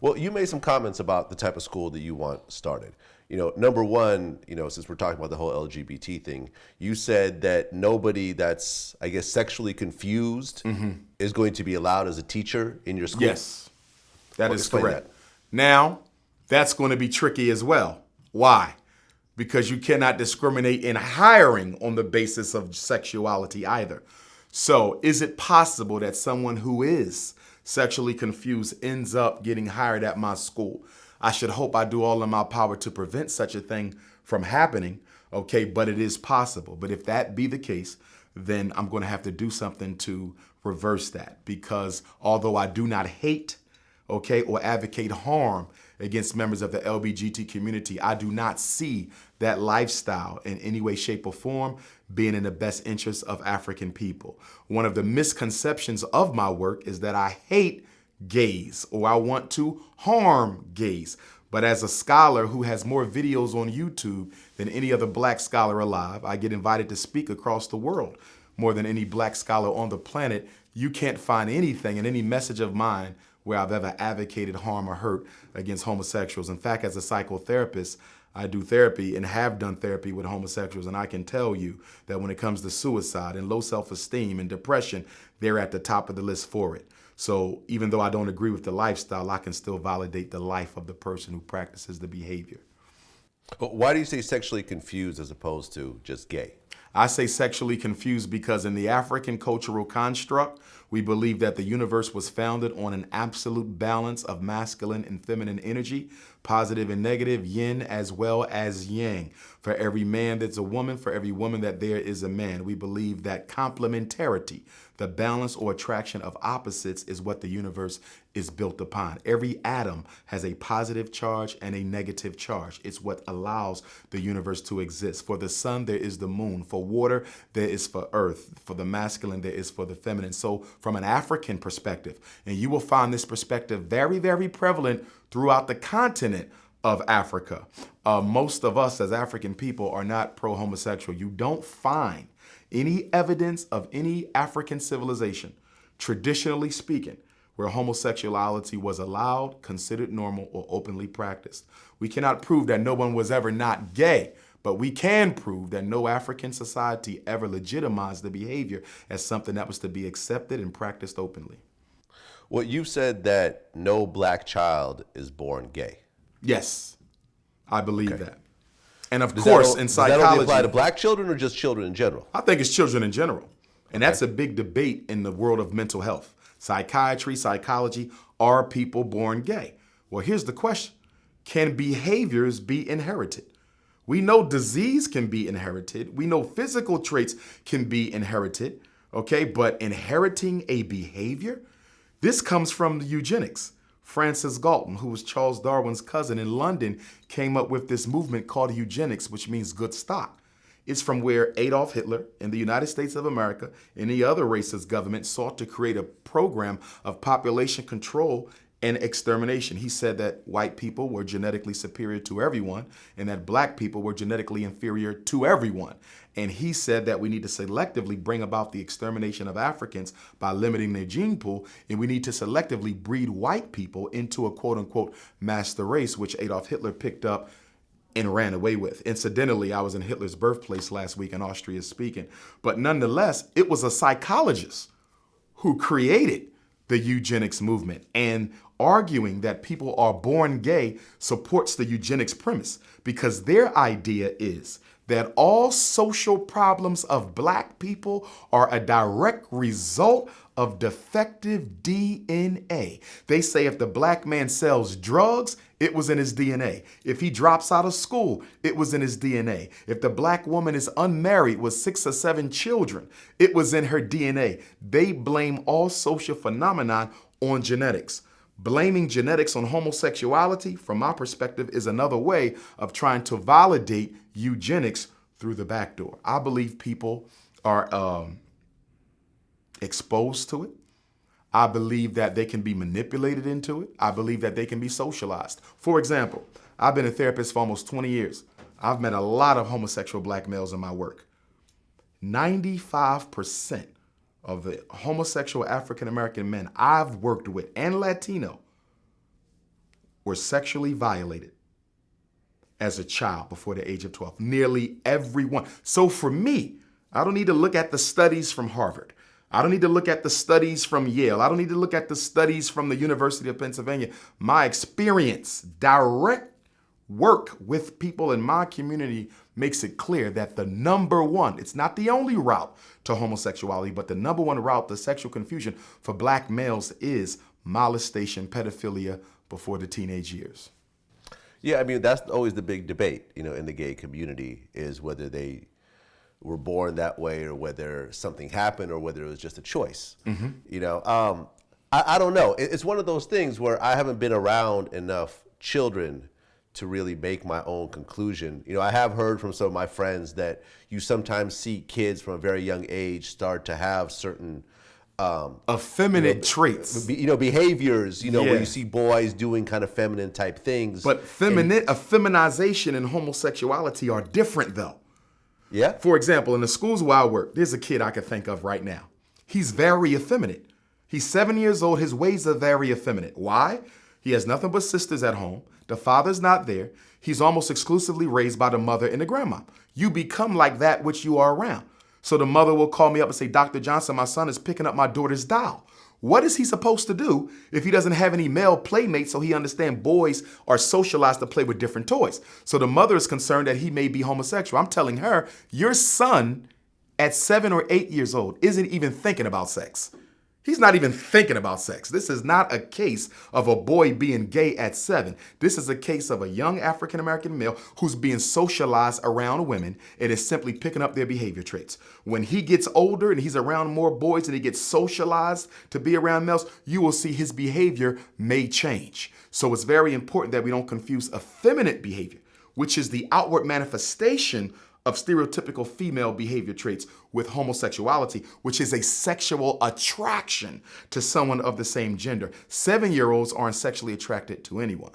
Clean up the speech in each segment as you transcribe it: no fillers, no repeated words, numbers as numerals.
Well, you made some comments about the type of school that you want started. Number one, since we're talking about the whole LGBT thing, you said that nobody that's, I guess, sexually confused is going to be allowed as a teacher in your school. Yes, that Well, is explain correct. that. Now, that's going to be tricky as well. Why? Because you cannot discriminate in hiring on the basis of sexuality either. So, is it possible that someone who is sexually confused ends up getting hired at my school? I should hope I do all in my power to prevent such a thing from happening, okay? But it is possible. But if that be the case, then I'm going to have to do something to reverse that, because although I do not hate, okay, or advocate harm against members of the LGBT community, I do not see that lifestyle in any way, shape, or form being in the best interest of African people. One of the misconceptions of my work is that I hate gays or I want to harm gays. But as a scholar who has more videos on YouTube than any other black scholar alive, I get invited to speak across the world more than any black scholar on the planet. You can't find anything in any message of mine where I've ever advocated harm or hurt against homosexuals. In fact, as a psychotherapist, I do therapy and have done therapy with homosexuals, and I can tell you that when it comes to suicide and low self-esteem and depression, they're at the top of the list for it. So even though I don't agree with the lifestyle, I can still validate the life of the person who practices the behavior. But why do you say sexually confused as opposed to just gay? I say sexually confused because in the African cultural construct, we believe that the universe was founded on an absolute balance of masculine and feminine energy, positive and negative, yin as well as yang. For every man, there's a woman. For every woman, that there is a man. We believe that complementarity, the balance or attraction of opposites, is what the universe is built upon. Every atom has a positive charge and a negative charge. It's what allows the universe to exist. For the sun, there is the moon. For water, there is for earth. For the masculine, there is for the feminine. So from an African perspective, and you will find this perspective very, very prevalent throughout the continent of Africa. Most of us as African people are not pro-homosexual. You don't find any evidence of any African civilization, traditionally speaking, where homosexuality was allowed, considered normal, or openly practiced. We cannot prove that no one was ever not gay, but we can prove that no African society ever legitimized the behavior as something that was to be accepted and practiced openly. Well, you said that no black child is born gay. Yes, I believe Okay. that. And of Does course, that, in does that only apply to psychology, black children or just children in general? I think it's children in general. And that's Okay. a big debate in the world of mental health. Psychiatry, psychology, are people born gay? Well, here's the question. Can behaviors be inherited? We know disease can be inherited. We know physical traits can be inherited, okay? But inheriting a behavior? This comes from eugenics. Francis Galton, who was Charles Darwin's cousin in London, came up with this movement called eugenics, which means good stock. It's from where Adolf Hitler in the United States of America and the other racist government sought to create a program of population control and extermination. He said that white people were genetically superior to everyone and that black people were genetically inferior to everyone. And he said that we need to selectively bring about the extermination of Africans by limiting their gene pool, and we need to selectively breed white people into a quote unquote master race, which Adolf Hitler picked up and ran away with. Incidentally, I was in Hitler's birthplace last week in Austria speaking, but nonetheless, it was a psychologist who created the eugenics movement, and arguing that people are born gay supports the eugenics premise, because their idea is that all social problems of black people are a direct result of defective DNA. They say if the black man sells drugs, it was in his DNA. If he drops out of school, it was in his DNA. If the black woman is unmarried with 6 or 7 children, it was in her DNA. They blame all social phenomenon on genetics. Blaming genetics on homosexuality, from my perspective, is another way of trying to validate eugenics through the back door. I believe people are exposed to it. I believe that they can be manipulated into it. I believe that they can be socialized. For example, I've been a therapist for almost 20 years. I've met a lot of homosexual black males in my work. 95% of the homosexual African-American men I've worked with, and Latino, were sexually violated as a child before the age of 12. Nearly everyone. So for me, I don't need to look at the studies from Harvard. I don't need to look at the studies from Yale. I don't need to look at the studies from the University of Pennsylvania. My experience, direct work with people in my community makes it clear that the number one, it's not the only route to homosexuality, but the number one route to sexual confusion for black males is molestation, pedophilia before the teenage years. Yeah, I mean, that's always the big debate, in the gay community, is whether they were born that way or whether something happened or whether it was just a choice. I don't know. It's one of those things where I haven't been around enough children to really make my own conclusion. I have heard from some of my friends that you sometimes see kids from a very young age start to have certain effeminate traits, behaviors, where you see boys doing kind of feminine type things. But effeminization and homosexuality are different though. Yeah. For example, in the schools where I work, there's a kid I can think of right now. He's very effeminate. He's 7 years old. His ways are very effeminate. Why? He has nothing but sisters at home. The father's not there. He's almost exclusively raised by the mother and the grandma. You become like that which you are around. So the mother will call me up and say, Dr. Johnson, my son is picking up my daughter's doll. What is he supposed to do if he doesn't have any male playmates so he understands boys are socialized to play with different toys? So the mother is concerned that he may be homosexual. I'm telling her, your son at 7 or 8 years old isn't even thinking about sex. He's not even thinking about sex. This is not a case of a boy being gay at 7. This is a case of a young African-American male who's being socialized around women and is simply picking up their behavior traits. When he gets older and he's around more boys and he gets socialized to be around males, you will see his behavior may change. So it's very important that we don't confuse effeminate behavior, which is the outward manifestation of stereotypical female behavior traits, with homosexuality, which is a sexual attraction to someone of the same gender. 7-year-olds aren't sexually attracted to anyone.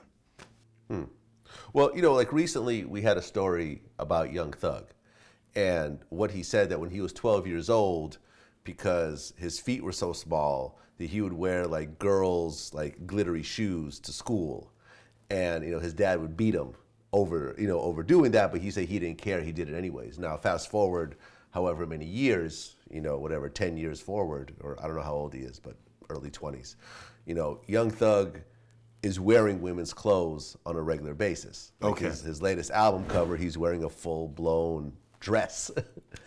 Well, like recently we had a story about Young Thug and what he said that when he was 12 years old, because his feet were so small that he would wear like girls' like glittery shoes to school. And, his dad would beat him over doing that, but he said he didn't care. He did it anyways. Now, fast forward however many years, 10 years forward, or I don't know how old he is, but early 20s, Young Thug is wearing women's clothes on a regular basis. Like Okay. His latest album cover, he's wearing a full-blown dress.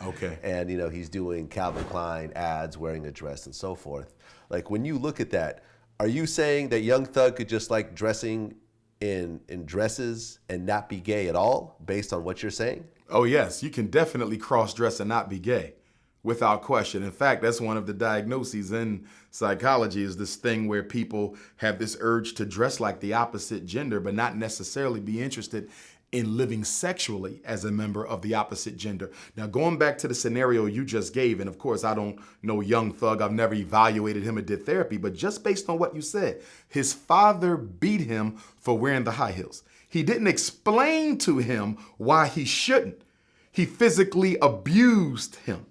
Okay. And, he's doing Calvin Klein ads wearing a dress and so forth. Like, when you look at that, are you saying that Young Thug could just like dressing in dresses and not be gay at all, based on what you're saying? Oh, yes. You can definitely cross-dress and not be gay, without question. In fact, that's one of the diagnoses in psychology, is this thing where people have this urge to dress like the opposite gender, but not necessarily be interested in living sexually as a member of the opposite gender. Now, going back to the scenario you just gave, and of course, I don't know Young Thug. I've never evaluated him or did therapy, but just based on what you said, his father beat him for wearing the high heels. He didn't explain to him why he shouldn't. He physically abused him,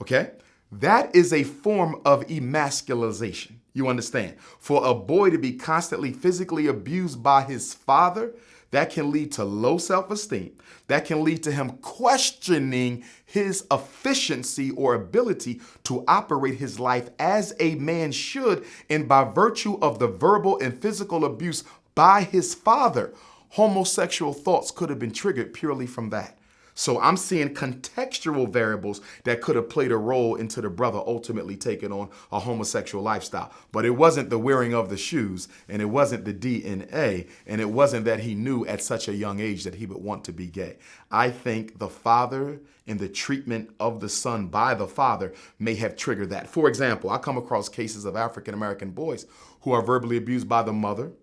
okay? That is a form of emasculization. You understand? For a boy to be constantly physically abused by his father, that can lead to low self-esteem. That can lead to him questioning his efficiency or ability to operate his life as a man should. And by virtue of the verbal and physical abuse by his father, homosexual thoughts could have been triggered purely from that. So I'm seeing contextual variables that could have played a role into the brother ultimately taking on a homosexual lifestyle. But it wasn't the wearing of the shoes, and it wasn't the DNA, and it wasn't that he knew at such a young age that he would want to be gay. I think the father and the treatment of the son by the father may have triggered that. For example, I come across cases of African-American boys who are verbally abused by the mother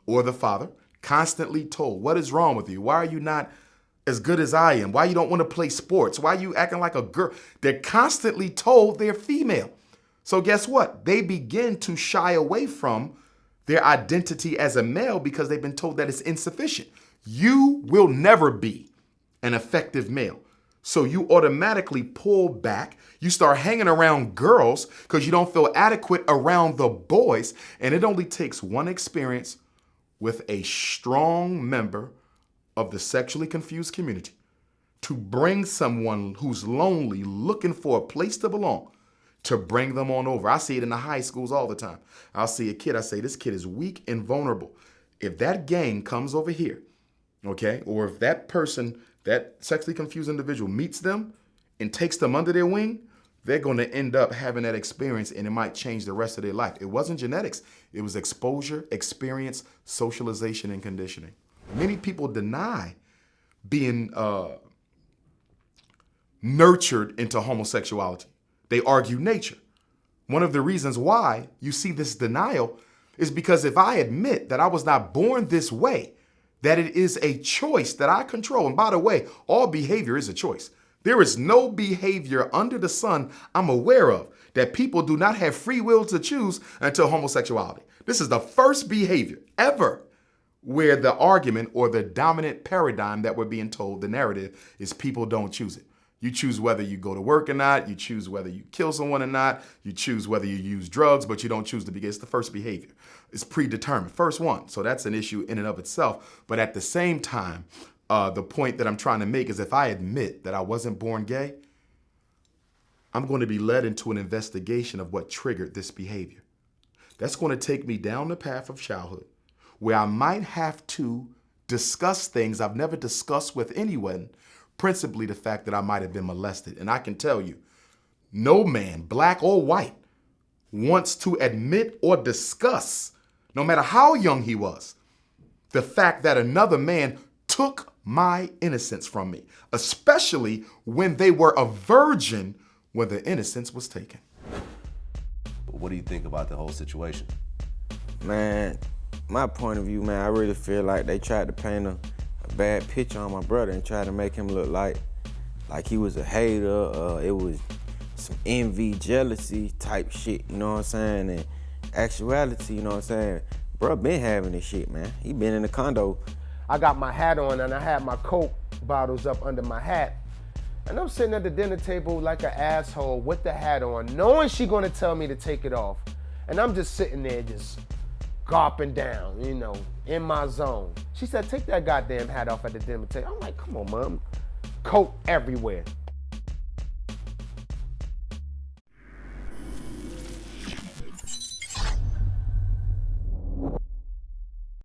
or the father, constantly told, "What is wrong with you? Why are you not as good as I am? Why you don't want to play sports? Why you acting like a girl?" They're constantly told they're female. So guess what? They begin to shy away from their identity as a male because they've been told that it's insufficient. You will never be an effective male. So you automatically pull back. You start hanging around girls because you don't feel adequate around the boys. And it only takes one experience, with a strong member of the sexually confused community to bring someone who's lonely, looking for a place to belong, to bring them on over. I see it in the high schools all the time. I'll see a kid, I say, this kid is weak and vulnerable. If that gang comes over here, okay, or if that person, that sexually confused individual meets them and takes them under their wing, they're going to end up having that experience and it might change the rest of their life. It wasn't genetics. It was exposure, experience, socialization, and conditioning. Many people deny being nurtured into homosexuality. They argue nature. One of the reasons why you see this denial is because if I admit that I was not born this way, that it is a choice that I control. And by the way, all behavior is a choice. There is no behavior under the sun I'm aware of that people do not have free will to choose until homosexuality. This is the first behavior ever where the argument or the dominant paradigm that we're being told, the narrative, is people don't choose it. You choose whether you go to work or not. You choose whether you kill someone or not. You choose whether you use drugs, but you don't choose to begin. It's the first behavior. It's predetermined. First one. So that's an issue in and of itself. But at the same time, the point that I'm trying to make is if I admit that I wasn't born gay, I'm going to be led into an investigation of what triggered this behavior. That's going to take me down the path of childhood where I might have to discuss things I've never discussed with anyone, principally the fact that I might have been molested. And I can tell you, no man, black or white, wants to admit or discuss, no matter how young he was, the fact that another man took my innocence from me, especially when they were a virgin when the innocence was taken. What do you think about the whole situation? Man, my point of view, man, I really feel like they tried to paint a bad picture on my brother and tried to make him look like he was a hater. It was some envy, jealousy type shit, you know what I'm saying? And actuality, you know what I'm saying? Bro been having this shit, man. He been in the condo. I got my hat on and I had my Coke bottles up under my hat. And I'm sitting at the dinner table like an asshole with the hat on, knowing she gonna tell me to take it off. And I'm just sitting there just gawping down, you know, in my zone. She said, take that goddamn hat off at the dinner table. I'm like, come on, Mom. Coke everywhere.